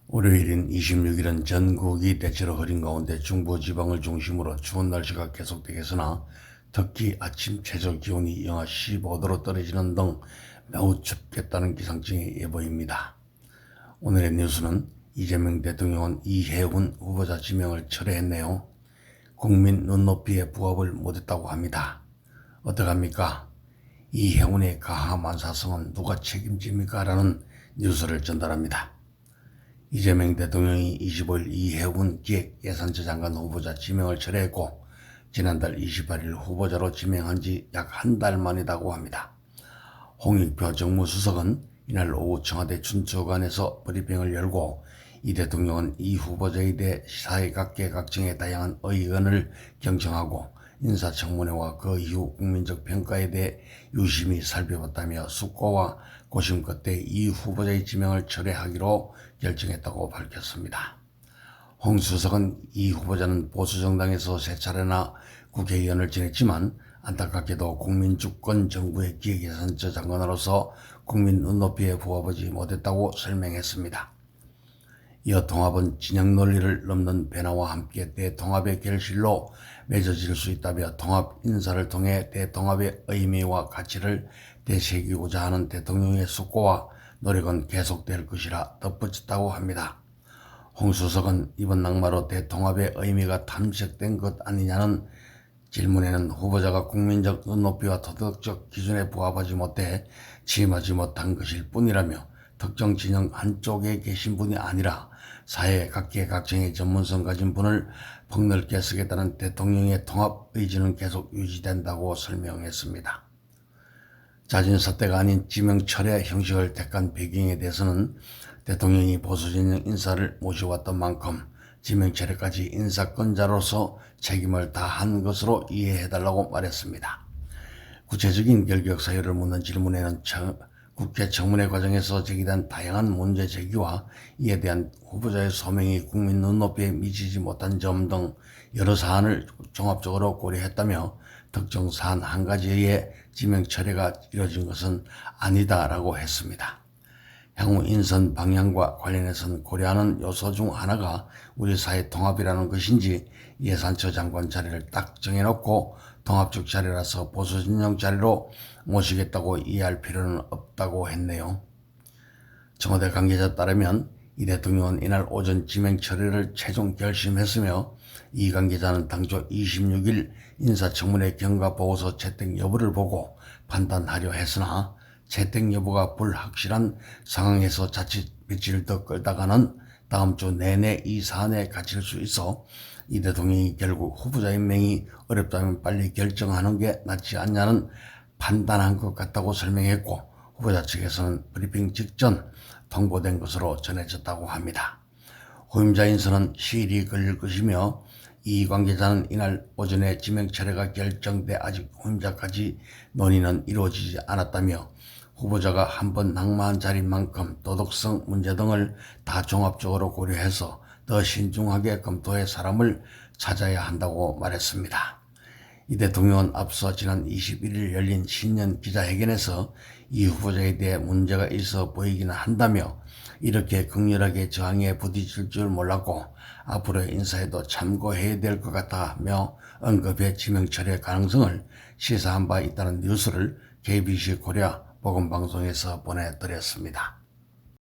월요일인 26일은 전국이 대체로 흐린 가운데 중부지방을 중심으로 추운 날씨가 계속되겠으나 특히 아침 최저 기온이 영하 15도로 떨어지는 등 매우 춥겠다는 기상청의 예보입니다. 오늘의 뉴스는 이재명 대통령은 이해운 후보자 지명을 철회했네요. 국민 눈높이에 부합을 못했다고 합니다. 어떡합니까? 이해운의 가하만사성은 누가 책임집니까? 라는 뉴스를 전달합니다. 이재명 대통령이 25일 이해운 기획예산처 장관 후보자 지명을 철회했고 지난달 28일 후보자로 지명한 지 약 한 달 만이라고 합니다. 홍익표 정무수석은 이날 오후 청와대 춘추관에서 브리핑을 열고 이 대통령은 이 후보자에 대해 사회각계각층의 다양한 의견을 경청하고 인사청문회와 그 이후 국민적 평가에 대해 유심히 살펴봤다며 숙고와 고심 끝에 이 후보자의 지명을 철회하기로 결정했다고 밝혔습니다. 홍 수석은 이 후보자는 보수정당에서 세 차례나 국회의원을 지냈지만 안타깝게도 국민주권 정부의 기획예산처 장관으로서 국민 눈높이에 부합하지 못했다고 설명했습니다. 이어 통합은 진영 논리를 넘는 변화와 함께 대통합의 결실로 맺어질 수 있다며 통합 인사를 통해 대통합의 의미와 가치를 되새기고자 하는 대통령의 숙고와 노력은 계속될 것이라 덧붙였다고 합니다. 홍 수석은 이번 낙마로 대통합의 의미가 탐색된 것 아니냐는 질문에는 후보자가 국민적 눈높이와 도덕적 기준에 부합하지 못해 취임하지 못한 것일 뿐이라며 특정 진영 한쪽에 계신 분이 아니라 사회 각계각층의 전문성 가진 분을 폭넓게 쓰겠다는 대통령의 통합 의지는 계속 유지된다고 설명했습니다. 잦은 사태가 아닌 지명 철회 형식을 택한 배경에 대해서는 대통령이 보수진영 인사를 모셔왔던 만큼 지명 철회까지 인사권자로서 책임을 다한 것으로 이해해달라고 말했습니다. 구체적인 결격 사유를 묻는 질문에는 국회 청문회 과정에서 제기된 다양한 문제 제기와 이에 대한 후보자의 소명이 국민 눈높이에 미치지 못한 점 등 여러 사안을 종합적으로 고려했다며 특정 사안 한 가지에 지명 철회가 이뤄진 것은 아니다라고 했습니다. 향후 인선 방향과 관련해서는 고려하는 요소 중 하나가 우리 사회 통합이라는 것인지 예산처 장관 자리를 딱 정해놓고 통합적 자리라서 보수진영 자리로 모시겠다고 이해할 필요는 없다고 했네요. 청와대 관계자에 따르면 이 대통령은 이날 오전 지명 처리를 최종 결심했으며 이 관계자는 당초 26일 인사청문회 경과보고서 채택 여부를 보고 판단하려 했으나 채택 여부가 불확실한 상황에서 자칫 며칠 더 끌다가는 다음 주 내내 이 사안에 갇힐 수 있어 이 대통령이 결국 후보자 임명이 어렵다면 빨리 결정하는 게 낫지 않냐는 판단한 것 같다고 설명했고 후보자 측에서는 브리핑 직전 통보된 것으로 전해졌다고 합니다. 후임자 인선은 시일이 걸릴 것이며 이 관계자는 이날 오전에 지명 철회가 결정돼 아직 후임자까지 논의는 이루어지지 않았다며 후보자가 한번 낙마한 자리인 만큼 도덕성 문제 등을 다 종합적으로 고려해서 더 신중하게 검토해 사람을 찾아야 한다고 말했습니다. 이 대통령은 앞서 지난 21일 열린 신년 기자회견에서 이 후보자에 대해 문제가 있어 보이기는 한다며 이렇게 극렬하게 저항에 부딪힐 줄 몰랐고 앞으로의 인사에도 참고해야 될 것 같다며 언급해 지명 철회 가능성을 시사한 바 있다는 뉴스를 KBC 코리아 보건방송에서 보내드렸습니다.